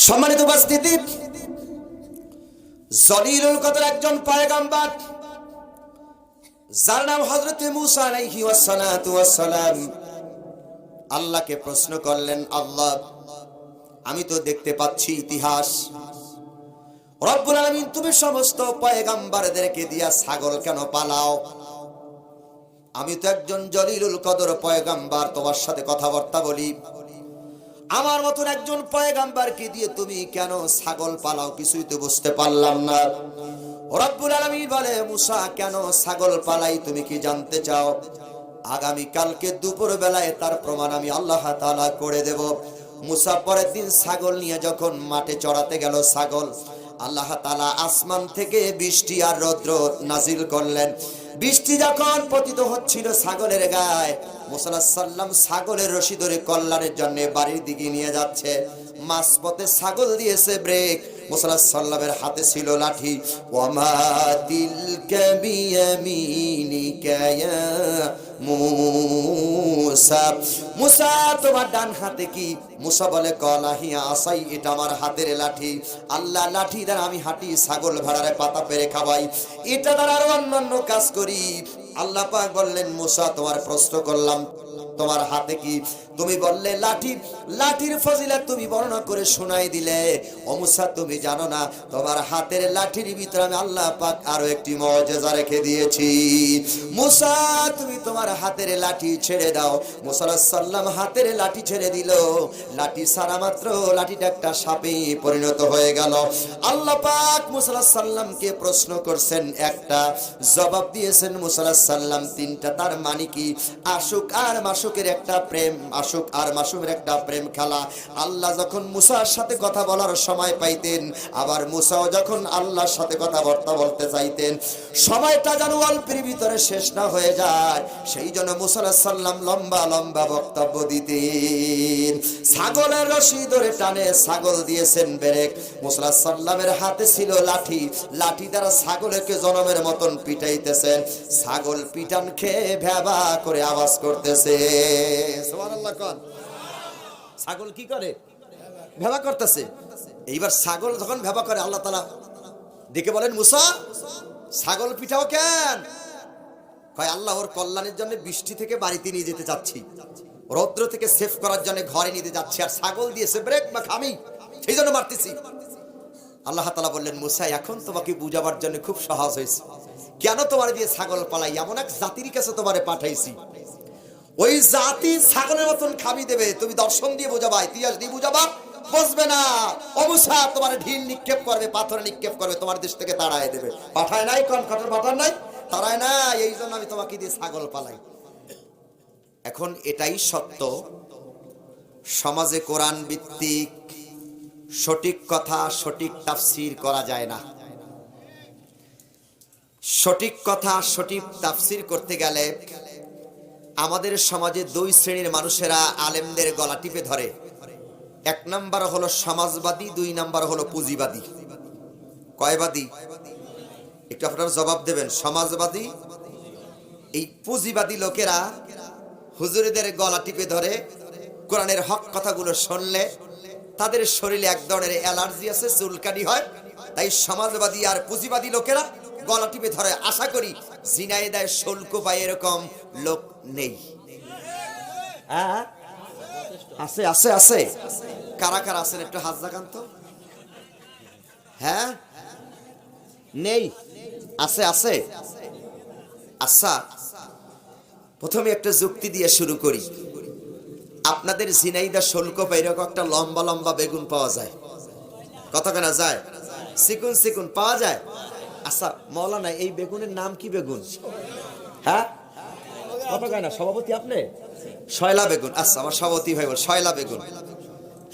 সম্মানিত উপস্থিতি, জলিলুল কদর একজন পয়গম্বর যার নাম হযরত মূসা আলাইহি ওয়াসসালাতু ওয়াসসালাম আল্লাহকে প্রশ্ন করলেন, আল্লাহ আমি তো দেখতে পাচ্ছি ইতিহাস, রব্বুল আলামিন তুমি সমস্ত পয়গম্বরদেরকে দিয়া ছাগল কেন পালাও? আমি তো একজন জলিলুল কদর পয়গম্বর, তোমার সাথে কথাবার্তা বলি, আমার মতন একজন পয়গম্বরকে দিয়ে তুমি কেন ছাগল পালাও? কিছুই তো বুঝতে পারলাম না। রব্বুল আলামিন বলে, মূসা কেন ছাগল পালাই তুমি কি জানতে চাও? আগামী কালকে দুপুর বেলায় তার প্রমাণ আমি আল্লাহ তাআলা করে দেব। মূসা পরের দিন ছাগল নিয়ে যখন মাঠে চড়াতে গেল, ছাগল আল্লাহ তাআলা আসমান থেকে বৃষ্টি আর রৌদ্র নাজিল করলেন। বৃষ্টি যখন পতিত হচ্ছিল ছাগলের গায়ে, মূসা আলাইহিস সালাম ছাগলের রশি ধরে কল্যাণের জন্য বাড়ির দিকে নিয়ে যাচ্ছে। মাঝপথে ছাগল দিয়েছে ব্রেক। মূসা আলাইহিস সালামের হাতে ছিল লাঠি। ওয়ামা তিলকা বিয়ামিনিকা ইয়া মূসা, মূসা তোমার ডান হাতে কি? মূসা বলে, কলাহিয়া আসাই, এটা আমার হাতের লাঠি। আল্লাহ লাঠি দ্বারা আমি হাঁটি, ছাগল ভেড়ারে পাতা পেরে খাওয়াই, এটা দ্বারা আরো অন্যান্য কাজ করি। আল্লাহ পাক বললেন, মূসা তোমার প্রশ্ন করলাম তোমার হাতে কি? তুমি বললে লাঠি। লাঠির ফজিলত তুমি বর্ণনা করে শোনাই দিলে। ও মূসা তুমি জানো না, তোমার হাতের লাঠির ভিতরে আমি আল্লাহ পাক আরো একটি মুআজিজা রেখে দিয়েছি। মূসা তুমি তোমার হাতের লাঠি ছেড়ে দাও। মূসা আলাইহিস সালাম হাতের লাঠি ছেড়ে দিল। লাঠি ছাড়া মাত্র লাঠিটা একটা সাপে পরিণত হয়ে গেল। আল্লাহ পাক মূসা আলাইহিস সালামকে প্রশ্ন করছেন, একটা জবাব দিয়েছেন মূসা আলাইহিস সালাম তিনটা। তার মানে কি? আশুক আর মাশুকের একটা প্রেম, আশুক আর মাসুমের একটা প্রেম খেলা। আল্লাহ যখন মূসার সাথে কথা বলার সময় পাইতেন, আবার মূসাও যখন আল্লাহর সাথে কথাবার্তা বলতে চাইতেন, সময়টা যেন অল্পের ভিতরে শেষ না হয়ে যায়, সেই জন্য মূসা আলাইহিস সালাম লম্বা লম্বা বক্তব্য দিতেন। ছাগলের রশি ধরে টানে ছাগল দিয়েছেন ব্রেক। মূসা আলাইহিস সালামের হাতে ছিল লাঠি। লাঠি দ্বারা ছাগলকে জনমের মতন পিটাইতেছেন। ছাগল পিটান খেয়ে ভ্যাবা করে আওয়াজ করতেছে। সুবহানাল্লাহ কোন। ছাগল কি করে? ভ্যাবা করতেছে। এইবার ছাগল যখন ভ্যাবা করে, আল্লাহ তাআলা ডেকে বলেন, মূসা ছাগল পিটাও কেন? কয়, আল্লাহ ওর কল্যাণের জন্য বৃষ্টি থেকে বাড়িতে নিয়ে যেতে চাচ্ছি, রৌদ্র থেকে সেভ করার জন্য ঘরে নিতে যাচ্ছি, আর ছাগল দিয়েছে ব্রেক বা খামি, সেই জন্য মারতেছি। আল্লাহ তাআলা বললেন, মূসা এখন তোমাকে বুঝাবার জন্য খুব সহজ হয়েছে। কেন তোমার দিয়ে ছাগল পালাই? এমন এক জাতির কাছে তোমারে পাঠাইছি, ওই জাতি ছাগলের মতন খাবি দেবে। তুমি দর্শন দিয়ে বুঝাবা, ইতিহাস দিয়ে বুঝাবা, বুঝবে না। ও মূসা তোমার ঢিল নিক্ষেপ করবে, পাথর নিক্ষেপ করবে, তোমার দেশ থেকে তাড়ায় দেবে। পাঠায় নাই? কোন কঠোর পাঠায় নাই? তাড়ায় না। এই জন্য আমি তোমাকে দিয়ে ছাগল পালাই। এখন এটাই সত্য, সমাজে কোরআন ভিত্তিক সঠিক কথা সঠিক তাফসীর করা যায় না। সঠিক কথা সঠিক তাফসীর করতে গেলে আমাদের সমাজে দুই শ্রেণীর মানুষেরা আলেমদের গলা টিপে ধরে। এক নাম্বার হলো সমাজবাদী, দুই নাম্বার হলো পুঁজিবাদী। কয়বাদী? একটু আপনারা জবাব দেবেন। সমাজবাদী, এই পুঁজিবাদী লোকেরা হুজুরদের গলা টিপে ধরে। কোরআনের হক কথাগুলো শুনলে তাদের শরীরে এক ধরনের অ্যালার্জি আছে, চুলকানি হয়। তাই সমাজবাদী আর পুঁজিবাদী লোকেরা গলা টিপে ধরে। আশা করি জিনাইদায় শুল্ক পায় এরকম লোক নেই। আছে আছে আছে। কারা কারা আছেন একটু হাত জাগান তো। হ্যাঁ, নেই? আছে আছে। আচ্ছা, প্রথমে একটা যুক্তি দিয়ে শুরু করি। আপনাদের ঝিনাইদা শুল্ক পাই এরকম একটা লম্বা লম্বা বেগুন পাওয়া যায়, কত কেনা যায়? চিকুন চিকুন পাওয়া যায়। আচ্ছা মৌলানা, এই বেগুনের নাম কি বেগুন? হ্যাঁ, কত কেনা? সভাপতি আপনি? শয়লা বেগুন। আচ্ছা, আমার সভাপতি ভাই বল শয়লা বেগুন।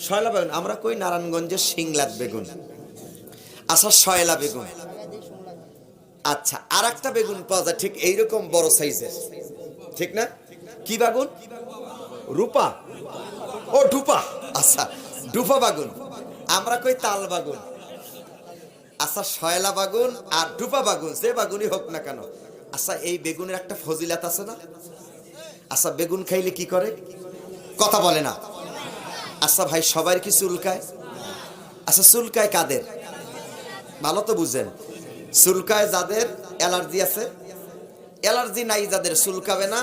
শয়লা বেগুন আমরা কই নারায়ণগঞ্জের সিংলাত বেগুন। আচ্ছা, শয়লা বেগুন। আচ্ছা, আর একটা বেগুন পাওয়া যায় ঠিক এইরকম বড় সাইজের, ঠিক না? কি বেগুন? রূপা। ও ডুপা। আচ্ছা, ডুপা বেগুন। আমরা কই তাল বেগুন। আচ্ছা, শয়লা বেগুন আর ডুপা বেগুন, যে বেগুনই হোক না কেন, আচ্ছা এই বেগুনের একটা ফজিলত আছে না? আচ্ছা, বেগুন খাইলে কি করে? কথা বলে না। আচ্ছা ভাই, সবার কি চুলকায়? আচ্ছা, চুলকায় কাদের? ভালো তো বুঝেন, চুলকায় যাদের অ্যালার্জি আছে, অ্যালার্জি নাই যাদের চুলকাবে না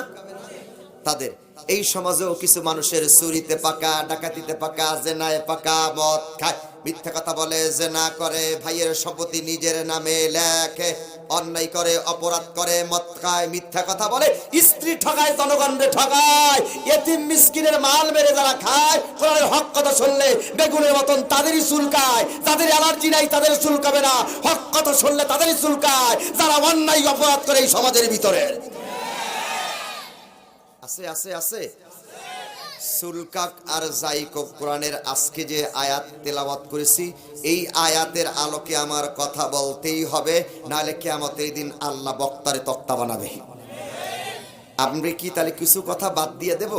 তাদের। এই সমাজেও কিছু মানুষের চুরিতে পাকা, ডাকাতিতে পাকা, জেনায় পাকা, মদ খায়, মিথ্যা কথা বলে, জেনা করে, ভাইয়ের সম্পত্তি নিজের নামে লেখে, অন্যায় করে, অপরাধ করে, মদ খায়, মিথ্যা কথা বলে, স্ত্রী ঠকায়, জনগণকে ঠকায়, এতিম মিসকিনের মাল মেরে যারা খায়, কোরআনের হক কথা শুনলে বেগুনের মতন তাদেরই চুলকায়। যাদের অ্যালার্জি নাই তাদের চুলকাবে না, হক কথা শুনলে তাদেরই চুলকায়, যারা অন্যায় অপরাধ করে এই সমাজের ভিতরে। আছে আছে আছে সুলকাক আর যাইকক। কোরআনের আজকে যে আয়াত তেলাওয়াত করেছি, এই আয়াতের আলোকে আমার কথা বলতেই হবে, নাহলে কিয়ামতের দিন আল্লাহ বক্তারে তক্তা বানাবে। আপনি কি তাহলে কিছু কথা বাদ দিয়ে দেব?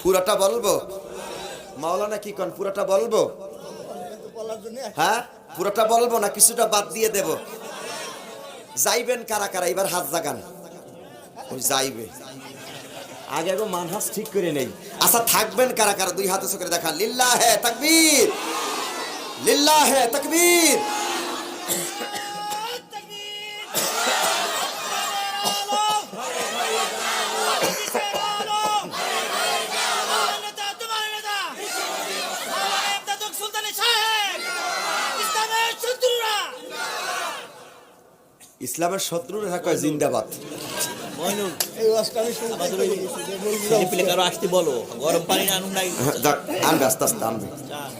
পুরাটা বলবো? মাওলানা কি কোন পুরাটা বলবো? হ্যাঁ, পুরাটা বলবো না কিছুটা বাদ দিয়ে দেব? যাইবেন কারা কারা এবার হাত জাগান। ওই যাইবে আগে আগে মানহাজ ঠিক করে নেই। আচ্ছা, থাকবেন কারা কারা? দুই হাতে চোখে দেখা। লিল্লাহে তাকবীর, লিল্লাহে তাকবীর। ইসলামের শত্রুরা কয় জিন্দাবাদ।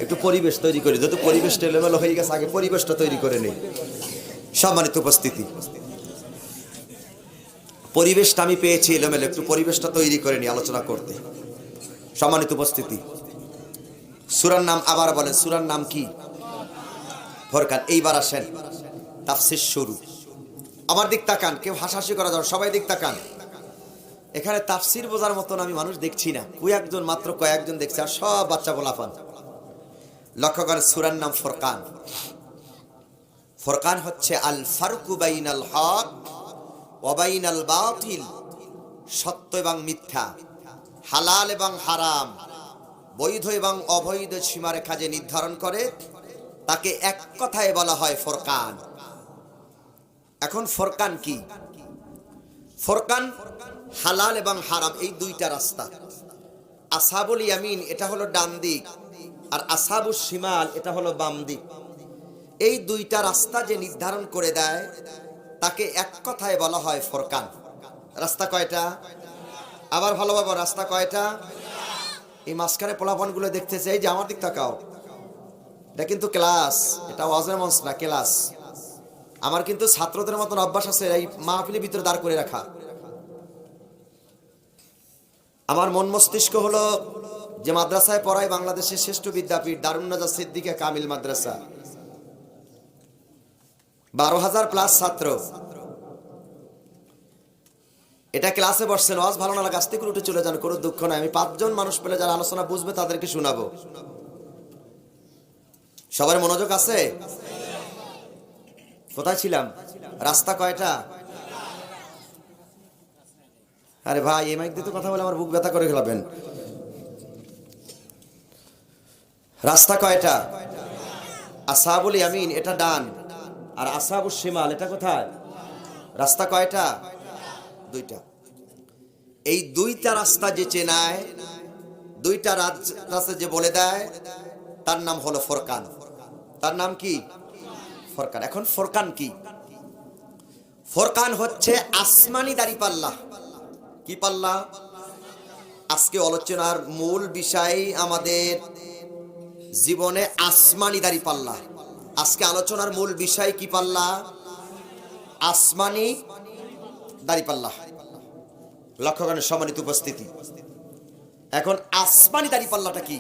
একটু পরিবেশ তৈরি করি, যেহেতু পরিবেশটা এলোমেলো হয়ে গেছে, আগে পরিবেশটা তৈরি করে নেই। সম্মানিত উপস্থিতি, পরিবেশটা আমি পেয়েছি এলোমেলো, একটু পরিবেশটা তৈরি করে নিই আলোচনা করতে। সম্মানিত উপস্থিতি, সূরার নাম আবার বলেন, সূরার নাম কি? ফুরকান। এইবার আসেন তাফসীর শুরু। আমার দিক তাকান, কেউ হাসাহাসি করা যাবে, সবাই দিক তাকান। এখানে তাফসীর বোঝার মতন আমি মানুষ দেখছি না, কয়েকজন মাত্র, কয়েকজন দেখছি, আর সব বাচ্চা গোলাপান। লক্ষ্য করেন, সূরার নাম ফুরকান। ফুরকান হচ্ছে আল ফারকু বাইনাল হক ওয়া বাইনাল বাতিল, সত্য এবং মিথ্যা, হালাল এবং হারাম, বৈধ এবং অবৈধ সীমারেখা যে নির্ধারণ করে, তাকে এক কথায় বলা হয় ফুরকান। এখন ফুরকান কি? ফুরকান হালাল এবং হারাম এই দুইটা রাস্তা। আসহাবুল ইয়ামিন এটা হলো ডান দিক, আর আসহাবুশ শিমাল এটা হলো বাম দিক। এই দুইটা রাস্তা যে নির্ধারণ করে দেয়, তাকে এক কথায় বলা হয় ফুরকান। রাস্তা কয়টা? আবার ভালোভাবে, রাস্তা কয়টা? এই মাঝখানে পোলাপানগুলো দেখতেছে, এই যে আমার দিক তাকাও, এটা কিন্তু ক্লাস, এটা ওয়াজের মঞ্চ না, ক্লাস। আমার কিন্তু ছাত্রদের মতন অভ্যাস আছে এই মাহফিলের ভিতরে দাঁড় করে রাখা। আমার মন মস্তিষ্ক হলো যে মাদ্রাসায় পড়ায় বাংলাদেশের শ্রেষ্ঠ বিদ্যাপীঠ দারুন নাজাত সিদ্দিকা কামিল মাদ্রাসা, 12,000 প্লাস ছাত্র। এটা ক্লাসে বসছেন, ওয়াজ ভালো না লাগে আস্তে করে উঠে চলে যান, কোনো দুঃখ নাই। আমি 5 জন মানুষ পেলে যারা আলোচনা বুঝবে তাদেরকে শোনাবো। সবার মনোযোগ আছে? কোথায় ছিলাম? রাস্তা কয়টা? আরে ভাই, এই মাইক দিয়ে তো কথা বলে আমার বুক ব্যথা করে ফেলাবেন। রাস্তা কয়টা? আসহাবুল ইয়ামিন এটা ডান, আর আসহাবুশ শিমাল এটা কোথায়? রাস্তা কয়টা? দুইটা। এই দুইটা রাস্তা যে চেনায়, দুইটা রাস্তা যে বলে দেয়, তার নাম হলো ফুরকান। তার নাম কি? ফুরকান। এখন ফুরকান কি? ফুরকান হচ্ছে আসমানি দাড়িপাল্লা। কি পাল্লা? আজকে আলোচনার মূল বিষয় আমাদের জীবনে আসমানি দাড়িপাল্লা। আজকে আলোচনার মূল বিষয় কি পাল্লা? আসমানি দাড়িপাল্লা। লক্ষ্য করেন সম্মানিত উপস্থিতি, এখন আসমানি দাড়িপাল্লাটা কি?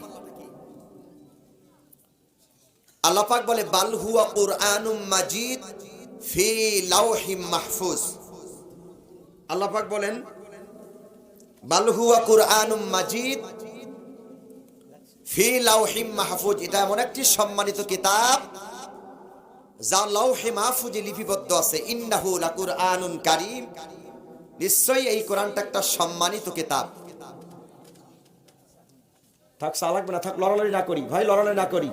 আল্লাহ পাক বলে বাল হুয়া কুরআনুম মাজিদ ফি লাওহিম মাহফুজ। আল্লাহ পাক বলেন বাল হুয়া কুরআনুম মাজিদ ফি লাওহিম মাহফুজ। এটা এমন একটি সম্মানিত কিতাব যা লাওহে মাহফুজে লিপিবদ্ধ আছে। ইন্নাহু লাকুরআনুন কারীম, নিশ্চয়ই এই কোরআনটা একটা সম্মানিত কিতাব। থাক লাগবে না, থাক লড়ালড়ি না করি ভাই, লড়ালড়ি না করি।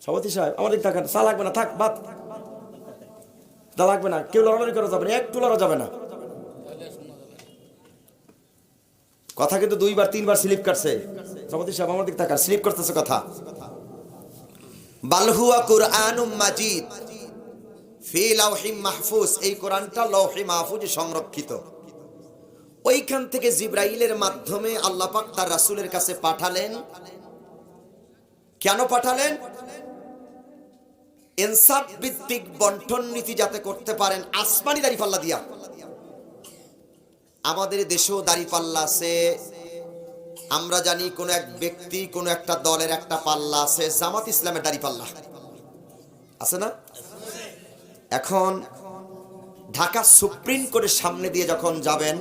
সভাপতি সাহেব আমাদের থাকেন, চা লাগবে না, থাক বাদ, চা লাগবে না, কেউ লড়ালড়ি করা যাবে না, একটু লড়া যাবে না। কথা কিন্তু 2বার 3বার স্লিপ কাটছে। সভাপতি সাহেব আমার দিক তাকান, স্লিপ করতেছে কথা। বাল হুয়া কুরআনুম মাজিদ ফি লাওহিম মাহফুজ, এই কোরআনটা লৌহে মাহফুজে সংরক্ষিত। ওইখান থেকে জিবরাইলের মাধ্যমে আল্লাহ পাক তার রাসূলের কাছে পাঠালেন। কেন পাঠালেন? ইনসাফ ভিত্তিক বন্টন নীতি যাতে করতে পারেন আসমানি দাড়িপাল্লা দিয়া। আমাদের দেশেও দাড়িপাল্লা আছে, আমরা জানি কোন এক ব্যক্তি কোন একটা দলের একটা পাল্লা আছে, জামাত ইসলামের দাড়িপাল্লা আছে না? এখন ঢাকা সুপ্রিম কোর্টের সামনে দিয়ে যখন যাবেন,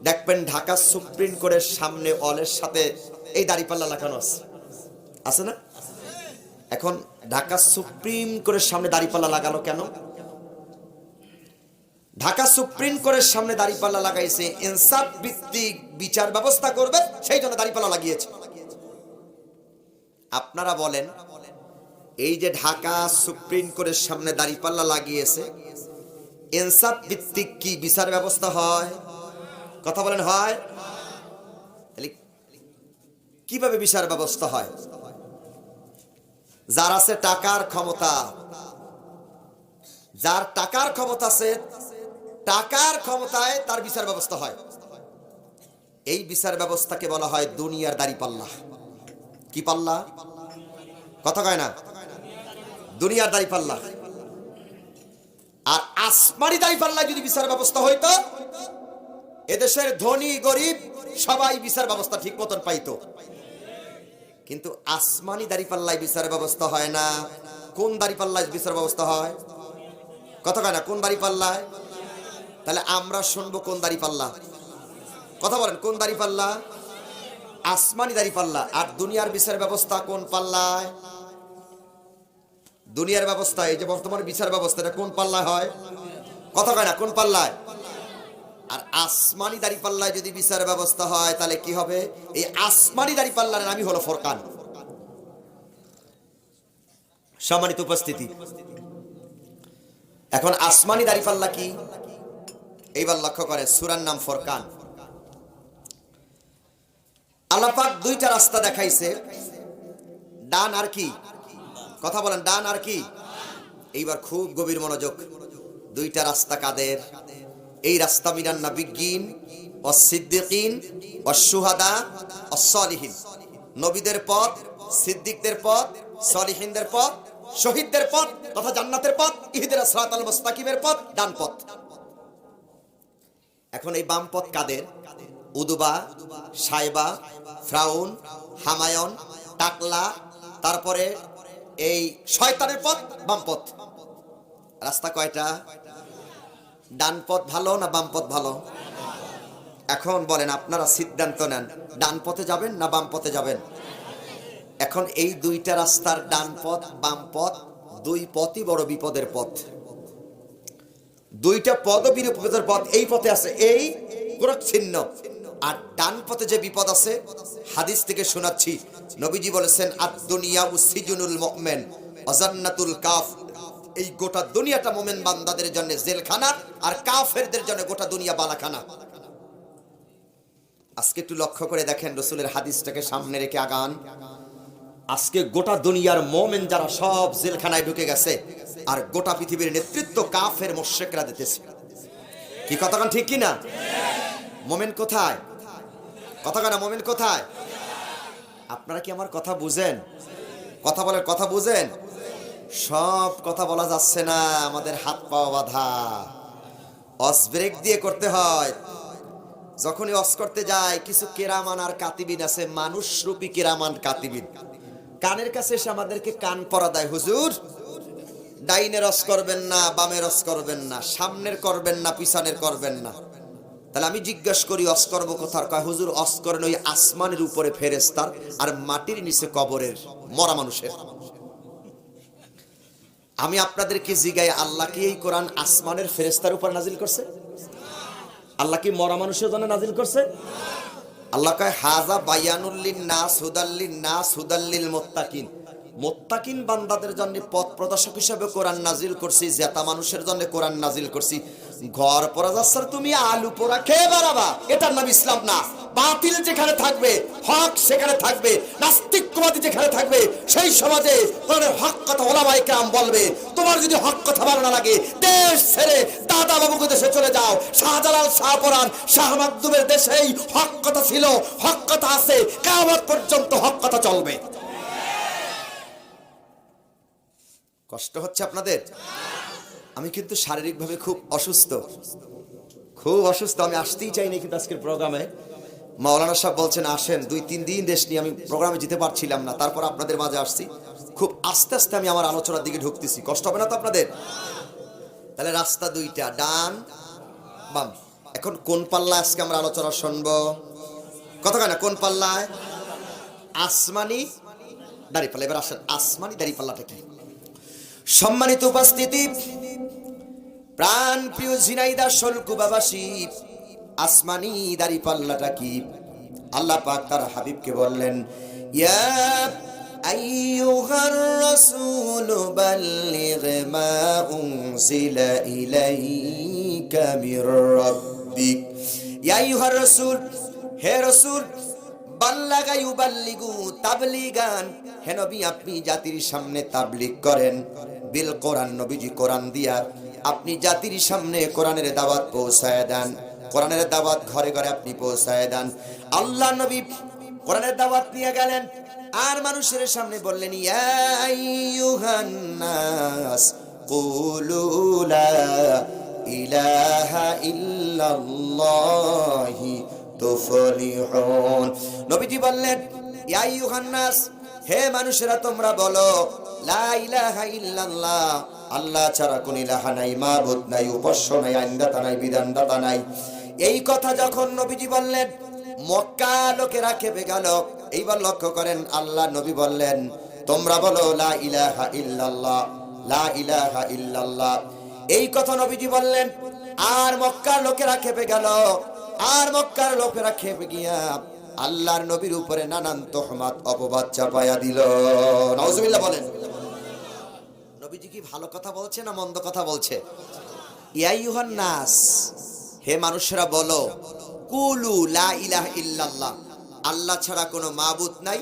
দেখবেন ঢাকা সুপ্রিম কোর্টের সামনে অলের সাথে এই দাড়িপাল্লা লাগানো আছে, আছে না? এখন ঢাকা সুপ্রিম কোর্টের সামনে দাড়িপাল্লা লাগানো কেন? ঢাকা সুপ্রিম কোর্টের সামনে দাড়িপাল্লা লাগাইছে ইনসাফ ভিত্তিক বিচার ব্যবস্থা করবে, সেই জন্য দাড়িপাল্লা লাগিয়েছে। আপনারা বলেন, এই যে ঢাকা সুপ্রিম কোর্টের সামনে দাড়িপাল্লা লাগিয়েছে, ইনসাফ ভিত্তিক কি বিচার ব্যবস্থা হয়? কথা বলেন, হয়? কিভাবে বিচার ব্যবস্থা হয়? যার আছে টাকার ক্ষমতা, যার টাকার ক্ষমতা আছে, টাকার ক্ষমতায় তার বিচার ব্যবস্থা হয়। এই বিচার ব্যবস্থাকে বলা হয় দুনিয়ার দাড়িপাল্লা। কি পাল্লা? কথা কয় না? দুনিয়ার দাড়িপাল্লা। আর আসমানি দাড়িপাল্লা যদি বিচার ব্যবস্থা হইতো, এদেশের ধনী গরিব সবাই বিচার ব্যবস্থা ঠিক মতন পাইতো। কিন্তু আসমানি দাড়িপাল্লায় বিচার ব্যবস্থা হয় না। কোন দাড়িপাল্লায় বিচার ব্যবস্থা হয়? কথা কয় না? কোন দাড়িপাল্লায়? তাহলে আমরা শুনবো কোন দাড়িপাল্লা? কথা বলেন, কোন দাড়িপাল্লা? আসমানি দাড়িপাল্লা। আর দুনিয়ার বিচার ব্যবস্থা কোন পাল্লায়? দুনিয়ার ব্যবস্থা, এই যে বর্তমান বিচার ব্যবস্থাটা কোন পাল্লায় হয়? কথা কয় না? কোন পাল্লায়? আর আসমানি দাড়িপাল্লায় যদি বিচার ব্যবস্থা হয়, তাহলে কি হবে? এই আসমানি দাড়িপাল্লার নামই হলো ফোরকান। সম্মানিত উপস্থিতি, এখন আসমানি দাড়িপাল্লা কি এইবার লক্ষ্য করে, সূরার নাম ফোরকান। আল্লাহ পাক দুইটা রাস্তা দেখাইছে, ডান আর কি? কথা বলেন, ডান আর কি? এইবার খুব গভীর মনোযোগ। দুইটা রাস্তা কাদের? এই রাস্তা মিনান নাবিয়্যিন ওয়াস সিদ্দিকিন ওয়াস শুহাদা ওয়াস সালিহিন, নবীদের পথ, সিদ্দিকদের পথ, সলিহিনদের পথ, শহীদদের পথ তথা জান্নাতের পথ, ইহদিনাস সিরাতাল মুস্তাকিমের পথ, ডান পথ। এখন এই বাম পথ কাদের? উদবা, সাইবা, ফ্রাউন, হামায়ন, টাকলা, তারপরে এই শয়তানের পথ, বাম পথ। রাস্তা কয়টা? ডান পথ ভালো না বাম পথ ভালো? এখন বলেন, আপনারা সিদ্ধান্ত নেন, ডান পথে যাবেন না বাম পথে যাবেন? এখন এই দুইটা রাস্তার ডান পথ বাম পথ, দুই পথই বড় বিপদের পথ। দুইটা পদ বিপদের পথ। এই পথে আছে এই গোরক্ষিন্ন, আর ডান পথে যে বিপদ আছে, হাদিস থেকে শোনাচ্ছি, নবীজি বলেছেন আদ-দুনিয়া সিজনুল মুমিন ওয়া জান্নাতুল কাফির। এই গোটা দুনিয়াটা মুমিন বান্দাদের জন্য জেলখানা, আর কাফেরদের জন্য গোটা দুনিয়া বালাখানা। আজকে একটু লক্ষ্য করে দেখেন, রাসূলের হাদিসটাকে সামনে রেখে আগান। আজকে গোটা দুনিয়ার মুমিন যারা সব জেলখানায় ঢুকে গেছে, আর গোটা পৃথিবীর নেতৃত্ব কাফের মুশরিকরা দিতেছে। কি কথা কোন ঠিক কি না? মুমিন কোথায়? কথা কেন? মুমিন কোথায়? আপনারা কি আমার কথা বুঝেন? কথা বলেন, কথা বুঝেন? সব কথা বলা যাচ্ছে না, আমাদের হাত পা বাঁধা, অস ব্রেক দিয়ে করতে হয়। যখনই অস করতে যায়, কিছু কেরামান আর কাতিবিন আছে, মানুষরূপী কেরামান কাতিবিন, কানের কাছে এসে আমাদেরকে কান পরা দেয়, হুজুর ডাইনে রস করবেন না, বামে রস করবেন না, সামনের করবেন না, পিছনের করবেন না। তাহলে আমি জিজ্ঞাসা করি, অস করবো কোথার? কয় হুজুর অস করেন ওই আসমানের উপরে ফেরেশতার, আর মাটির নিচে কবরের মরা মানুষের। আমি আপনাদেরকে জিগাই, আল্লাহ কি এই কোরআন আসমানের ফেরেশতার উপর নাজিল করছে? আল্লাহ কি মরা মানুষের জন্য নাজিল করছে? আল্লাহ কয় হাযা বায়ানুল লিন-নাস হুদাল লিন-নাস হুদাল লিল মুত্তাকিন। মুত্তাকিন বান্দাদের জন্য পথ প্রদর্শক হিসেবে কোরআন নাজিল করছি, জেতা মানুষের জন্য কোরআন নাজিল করছি। ঘর পড়া যাচ্ছে তুমি আলু পোড়া খেয়ে বেড়াবা, এটার নাম ইসলাম না। বাতিল যেখানে থাকবে হক সেখানে থাকবে, নাস্তিকবাদী যেখানে থাকবে সেই সমাজে কোরআনের হক কথা ওলামায়ে কেরাম বলবে। তোমার যদি হক কথা ভালো না লাগে, দেশ ছেড়ে দাদা বাবুকে দেশে চলে যাও। শাহজালাল, শাহপরান, শাহ মাকদুমের দেশেই হক কথা ছিল, হক কথা আছে, কিয়ামত পর্যন্ত হক কথা চলবে। কষ্ট হচ্ছে আপনাদের? আমি কিন্তু শারীরিকভাবে খুব অসুস্থ, আমি আসতেই চাইনি, কিন্তু আজকের প্রোগ্রামে মাওলানা সাহেব বলছেন আসেন, 2-3 দিন দেশ নিয়ে আমি প্রোগ্রামে যেতে পারছিলাম না, তারপর আপনাদের মাঝে আসছি। খুব আস্তে আস্তে আমি আমার আলোচনার দিকে ঢুকতেছি, কষ্ট হবে না তো আপনাদের? তাহলে রাস্তা দুইটা, ডান বাম। এখন কোন পাল্লায় আজকে আমরা আলোচনা শুনবো? কথা কয় না, কোন পাল্লায়? আসমানি দাড়িপাল্লা। এবার আসেন, আসমানি দাড়িপাল্লাটা কি? সম্মানিত উপস্থিতি, প্রাণ প্রিয় ঝিনাইদহ শোলকুবাবাসী, আসমানি দাড়িপাল্লাটা কি? আল্লাহ পাক তার হাবিবকে বললেন, ইয়া আইয়ুহার রাসূল বাল্লিগ মা উনজিলা ইলাইকা মির রাব্বিক। ইয়া আইয়ুহার রাসূল, হে রাসূল, বাল্লাগা ইউবাল্লিগু তাবলিগান, হে নবী আপনি জাতির সামনে তাবলীগ করেন। বিল কোরআন, নবীজি কোরআন দিয়া আপনি জাতির সামনে কোরআনের দাওয়াত পৌঁছায় দেন, কোরআনের দাওয়াত ঘরে ঘরে আপনি পৌঁছায় দেন। আল্লাহ নবী কোরআনের দাওয়াত নিয়ে গেলেন আর মানুষের সামনে বললেন, ইয়া আইয়ুহান নাস কুলু লা ইলাহা ইল্লাল্লাহি তুফলিহুন। নবীজি বললেন, ইয়া আইয়ুহান নাস, হে মানুষেরা তোমরা বলো, লা ইলাহা ইল্লাল্লাহ, আল্লাহ ছাড়া কোন ইলাহা নাই, মাবুদ নাই, উপাস্য নাই, আইনদাতা নাই, বিধানদাতা নাই। এই কথা যখন নবীজি বললেন, মক্কা লোকেরা খেপে গেল। এইবার লক্ষ্য করেন, আল্লাহ নবী বললেন, তোমরা বলো লা ইলাহা ইল্লাল্লাহ, লা ইলাহা ইল্লাল্লাহ। এই কথা নবীজি বললেন আর মক্কার লোকেরা খেপে গেল। আর মক্কার লোকেরা খেপে গিয়া আল্লাহর নবীর উপরে নানান তোহমাত অপবাদ চাপায়া দিল। নাউজুবিল্লাহ বলেন। নবীজি কি ভালো কথা বলছে না মন্দ কথা বলছে? ইয়া আইয়ুহান নাস, হে মানুষেরা বলো, কুলু লা ইলাহা ইল্লাল্লাহ, আল্লাহ ছাড়া কোনো মাবুদ নাই,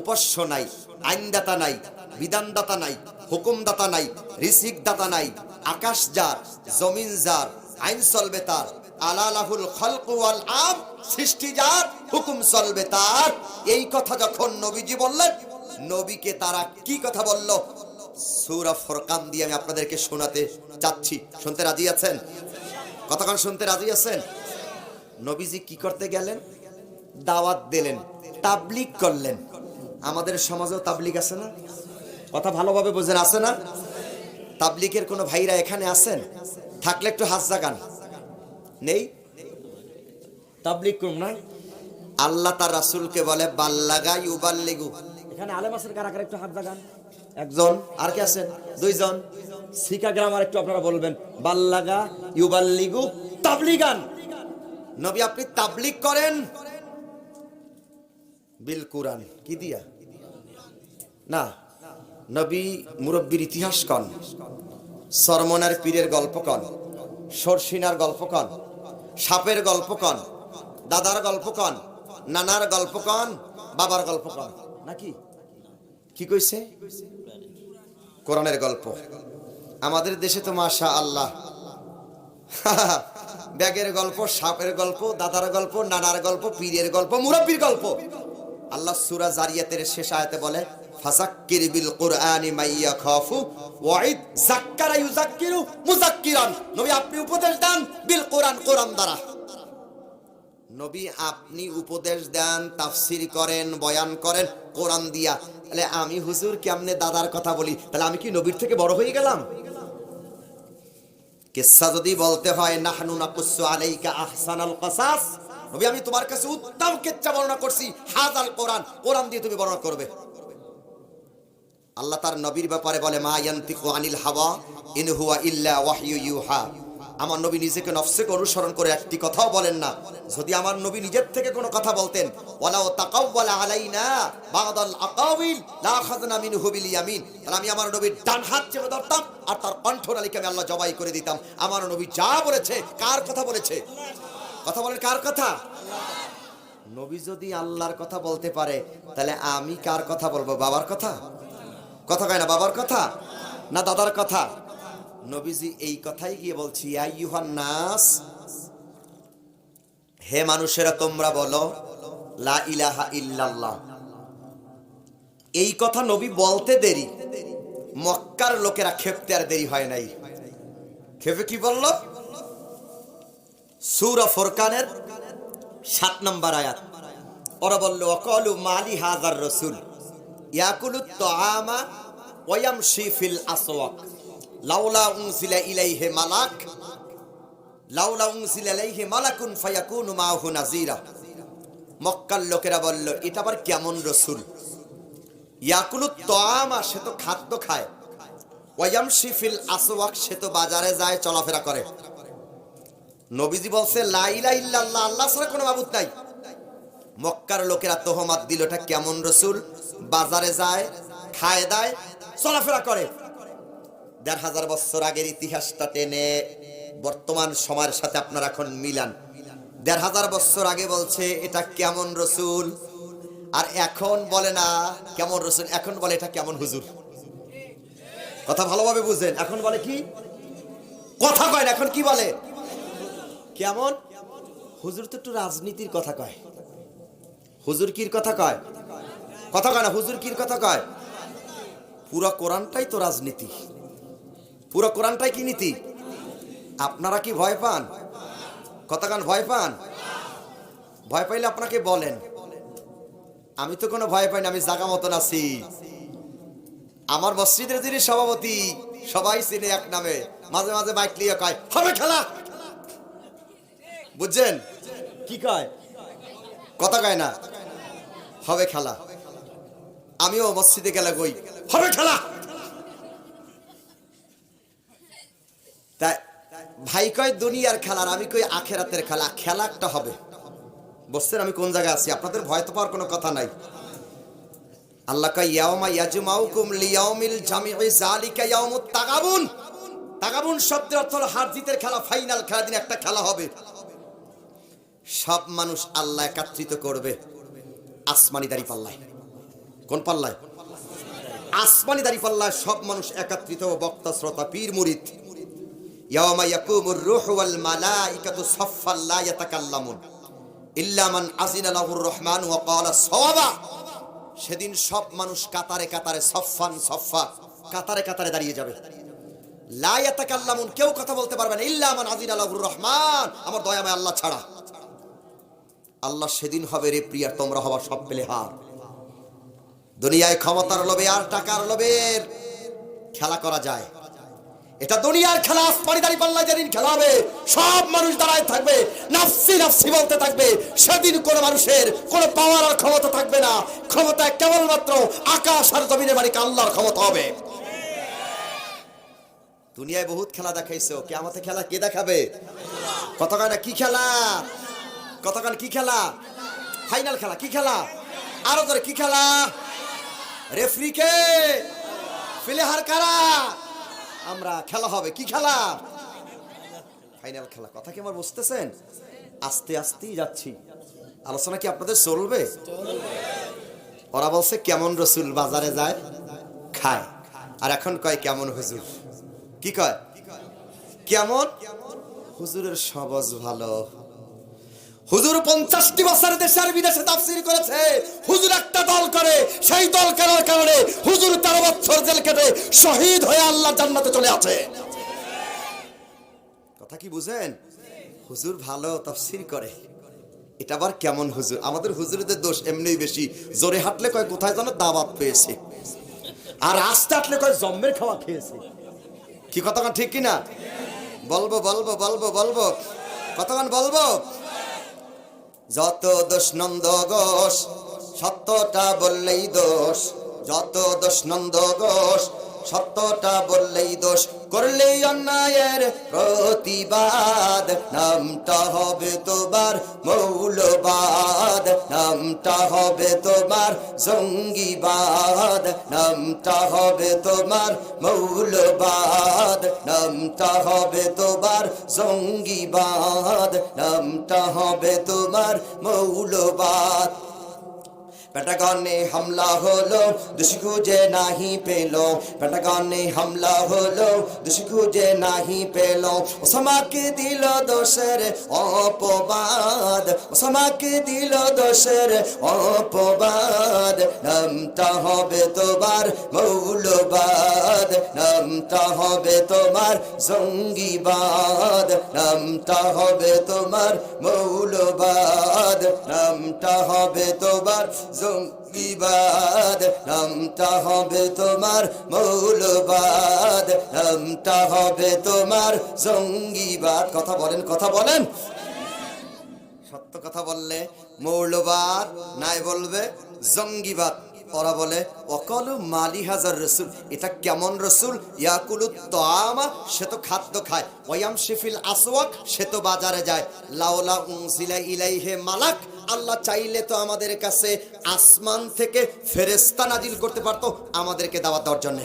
উপাস্য নাই, আইনদাতা নাই, বিধানদাতা নাই, হুকুমদাতা নাই, রিজিক দাতা নাই, আকাশ যার, জমিন যার, আইন চলবে তার, আলালাহুল খালকু ওয়াল আম, সৃষ্টি যার, হুকুম চলবে তার। এই কথা যখন নবীজি বললেন, নবীকে তারা কি কথা বলল? সূরা ফুরকান দিয়ে আমি আপনাদেরকে শোনাতে চাচ্ছি। শুনতে রাজি আছেন? কতক্ষণ শুনতে রাজি আছেন? নবীজি কি করতে গেলেন? দাওয়াত দিলেন, তাবলীগ করলেন। আমাদের সমাজেও তাবলীগ আছে না? কথা ভালোভাবে বোঝেন, আছে না? তাবলীগের কোনো ভাইরা এখানে আছেন? থাকলে একটু হাত জাগান। নেই? তাবলীগ করুন না। আল্লাহ তার রাসূলকে বলে, বাল্লাগা ইউবাল্লিগু। এখানে আলেম আছেন কারা কারা? একটু হাত জাগান। একজন, আর কে আছেন? দুইজন। শিকা গ্রামার একটু আপনারা বলবেন, বাল্লাগা ইউবাল্লিগু তাবলীগান। নবী আপনি তাবলীগ করেন বিল কোরআন। কি দিয়া? না, নবী মুরব্বীর ইতিহাস কন, সরমনার পীরের গল্প কন, সরসিনার গল্প কন, সাপের গল্প কন, দাদার গল্প কন, নানার গল্প কন, বাবার গল্প কন, নাকি? কি কইছে? কোরআনের গল্প। আমাদের দেশে তো মাশাআল্লাহ ব্যাগের গল্প, সাপের গল্প, দাদার গল্প, নানার গল্প, পীরের গল্প, মুরব্বির গল্প। আল্লাহ সূরা জারিয়াতের শেষ আয়াতে বলে, ফাযাক্কির বিল কুরআনি মাইয়া খাফু ওয়াইদ যাক্কারা ইউযাক্কিরু মুযাক্কিরান। নবী আপনি উপদেশ দেন বিল কোরআন, কোরআন দ্বারা। নবী আপনি উপদেশ দেন, তাফসীর করেন, বয়ান করেন কোরআন দিয়া। তাহলে আমি হুজুর কেমনে দাদার কথা বলি? তাহলে আমি কি নবীর থেকে বড় হয়ে গেলাম? কিসসা যদি বলতে হয়, নাহনু নাকুসসু আলাইকা আহসানাল কাসাস, নবী আমি তোমার কাছে উত্তম কিচ্ছা বর্ণনা করছি, হাযাল কোরআন, কোরআন দিয়ে তুমি বর্ণনা করবে। আল্লাহ তার নবীর ব্যাপারে বলে, মা ইয়ানতিকু আনিল হাওয়া ইন হুয়া ইল্লা ওয়াহয়ু ইউহা। আমার নবী নিজেকে নফসকে অনুসরণ করে একটি কথাও বলেন না। যদি আমার নবী নিজের থেকে কোনো কথা বলতেন, ওয়ালাউ তাকাওয়ালা আলাইনা বাদাল আকাওয়িল লা আখাযনা মিনহু বিল ইয়ামিন, তাহলে আমি আমার নবীর ডান হাত চেপে ধরতাম আর তার কণ্ঠনালীকে আমি আল্লাহ জবাই করে দিতাম। আমার নবী যা বলেছে, কার কথা বলেছে? কথা বলেন, কার কথা? নবী যদি আল্লাহর কথা বলতে পারে, তাহলে আমি কার কথা বলবো? বাবার কথা? কথা কয় না, বাবার কথা না দাদার কথা? নবীজি এই কথাই গিয়ে বলছি, ইয়া আইয়ুহান নাস, হে মানুষেরা তোমরা বলো লা ইলাহা ইল্লাল্লাহ। এই কথা নবী বলতে দেরি, মক্কার লোকেরা খেপতে আর দেরি হয় নাই। খেপে কি বলল? সূরা ফুরকানের 7 নম্বর আয়াত, ওরা বলল ওয়াকালু মালি হাযার রাসূল ইয়াকুলুত তাআমা ওয়া ইয়ামশি ফিল আসওয়াক লাউলা উনজিলা ইলাইহি মালাক লাউলা উনজিলা ইলাইহি মালাকুন ফায়াকুনু মাহু নাযীরা। মক্কার লোকেরা বলল, এটা আবার কেমন রাসূল? ইয়াকুলুত তাআমা, সে তো খাদ্য খায়, ওয়া ইয়ামশি ফিল আসওয়াক, সে তো বাজারে যায়, চলাফেরা করে। নবীজি বলছে লা ইলাহা ইল্লাল্লাহ, আল্লাহ ছাড়া কোনো মাবুদ নাই। মক্কার লোকেরা তোহমাত দিল, এটা কেমন রাসূল? বাজারে যায়, খায় দায়, চলাফেরা করে। ১৫০০ বছর আগের ইতিহাসটা টেনে বর্তমান সময়ের সাথে আপনারা এখন মিলান। ১৫০০ বছর আগে বলছে এটা কেমন রাসূল, আর এখন বলে না কেমন রাসূল, এখন বলে এটা কেমন হুজুর। কথা ভালোভাবে বুঝেন, এখন বলে কি? কথা কয় না, এখন কি বলে? কেমন হুজুর। তো একটু রাজনীতির কথা কয়। হুজুর কির কথা কয়? কথা কয় না, হুজুর কির কথা কয়? পুরো কোরআনটাই তো রাজনীতি, পুরো কোরআনটাই কি নীতি? আপনারা কি ভয় পান? কথা কান, ভয় পান? ভয় পাইলে আপনাকে বলেন। আমি তো কোনো ভয় পাই না, আমি জাগা মতন আছি। আমার মসজিদের যিনি সভাপতি, সবাই চিনে এক নামে, মাঝে মাঝে বাইক লিয়ে কয় হবে খেলা। বুঝছেন কি কয়? কথা কয় না, হবে খেলা। আমিও মসজিদে গেলে কই হবে খেলা। তাই ভাই কয় দুনিয়ার খেলার, আমি কই আখেরাতের খেলা। খেলা একটা হবে। বুঝছেন আমি কোন জায়গায় আছি? আপনাদের ভয় তো পাওয়ার কোনো কথা নাই। আল্লাহ কয় ইয়াউমা ইয়াজমাউকুম লিয়াউমিল জামিঈ যালিকা ইয়াউমুত তাগাবুন। তাগাবুন শব্দের অর্থ হলো হার জিতের খেলা, ফাইনাল খেলা। দিন একটা খেলা হবে, সব মানুষ আল্লাহ একত্রিত করবে আসমানি দাড়ি পাল্লায়। কোন পাল্লায়? আসমানি দাড়ি পাল্লায় সব মানুষ একত্রিত, বক্তা শ্রোতা পীর মুরিদ। ইয়াউমা ইয়াকুমুর রূহু ওয়াল মালাইকাতু সাফফান লা ইয়াতাকাল্লামুন ইল্লা মান আযিনা লাহুর রহমান ওয়া ক্বালা সাওয়াবা। সেদিন সব মানুষ কাতারে কাতারে, সফফান সফফা, কাতারে কাতারে দাঁড়িয়ে যাবে। লা ইয়াতাকাল্লামুন, কেউ কথা বলতে পারবে না, ইল্লা মান আযিনা লাহুর রহমান, আমার দয়াময় আল্লাহ ছাড়া। আল্লাহ সেদিন হবে রে প্রিয়ার, তোমরা হবা সব পেলে হার। দুনিয়ায় ক্ষমতার লোভে আর টাকার লোভের খেলা করা যায়, এটা দুনিয়ার খেলা। আসমানি দাড়ি পাল্লায় যেদিন খেলা হবে, সব মানুষ দাঁড়ায় থাকবে, নাফসি নাফসি বলতে থাকবে। সেদিন কোন মানুষের কোন পাওয়ার আর ক্ষমতা থাকবে না। ক্ষমতা কেবলমাত্র আকাশ আর জমিনের মালিক আল্লাহর ক্ষমতা হবে। দুনিয়ায় বহুত খেলা দেখাইছো, কিয়ামতে খেলা কে দেখাবে? কথা কয় না, কি খেলা? কথা কয় কি খেলা? ফাইনাল খেলা। কি খেলা? আরো ধরে কি খেলা? রেফারি কে? প্লেয়ার কারা? আমরা। খেলা হবে কি খেলা? ফাইনাল খেলা। কথা কি আমার বুঝতেছেন? আস্তে আস্তেই যাচ্ছি, আলোচনা কি আপনাদের চলবে? ওরা বলছে কেমন রাসূল, বাজারে যায়, খায়, আর এখন কয় কেমন হুজুর। কি কয়? কেমন হুজুরের সবজ ভালো। হুজুর 50টি বছর দেশে আর বিদেশে তাফসীর করেছে। হুজুর একটা দল করে, সেই দল করার কারণে হুজুর 13 বছর জেল কেটে শহীদ হয়ে আল্লাহ জান্নাতে চলে আছে। কথা কি বুঝেন? হুজুর ভালো তাফসীর করে, এটা আবার কেমন হুজুর? আমাদের হুজুরদের দোষ এমনিই বেশি। জোরে হাঁটলে কয় কোথায় যেন দাওয়াত পেয়েছে, আর আস্তে হাঁটলে কয় জম্মের খাওয়া খেয়েছে। কি কথাটা ঠিক কিনা? বলবো বলবো বলবো বলবো, কতক্ষণ বলবো? যত দোষ নন্দ ঘোষ, সত্যটা বললেই দোষ। যত দোষ নন্দ ঘোষ, সত্যটা বললেই দোষ, করলেই অন্যায়ের প্রতিবাদ। নামটা হবে তোমার মৌলবাদ, নামটা হবে তোমার জঙ্গিবাদ, নামটা হবে তোমার মৌলবাদ, নামটা হবে তোমার জঙ্গিবাদ, নামটা হবে তোমার মৌলবাদ। পেটাগনে হামলা হলো, দোষী খুঁজে নাহি পেল, পেটাগনে হামলা হলো, দোষী খুঁজে নাহি পেল। ওসামাকে দিল দোষের অপবাদ, ওসামাকে দিল দোষের অপবাদ। নামটা হবে তোমার মৌলবাদ, নামটা হবে তোমার জঙ্গিবাদ, নামটা হবে তোমার মৌলবাদ, নামটা হবে তোমার জঙ্গিবাদ, নামটা হবে তোমার মৌলবাদ, নামটা হবে তোমার জঙ্গিবাদ। কথা বলেন, কথা বলেন। সত্য কথা বললে মৌলবাদ, নাই বলবে জঙ্গিবাদ। ওরা বলে অকলু মালি হাজার রসুল, এটা কেমন রসুল? ইয়াকুলু তাআমা, সে তো খাদ্য খায়, ওয়াম শিফিল আসওয়াক, সে তো বাজারে যায়। লাউলা উনজিলা ইলাইহি মালাক, আল্লাহ চাইলে তো আমাদের কাছে আসমান থেকে ফেরেশতা নাজিল করতে পারতো আমাদেরকে দাওয়াত দেওয়ার জন্য।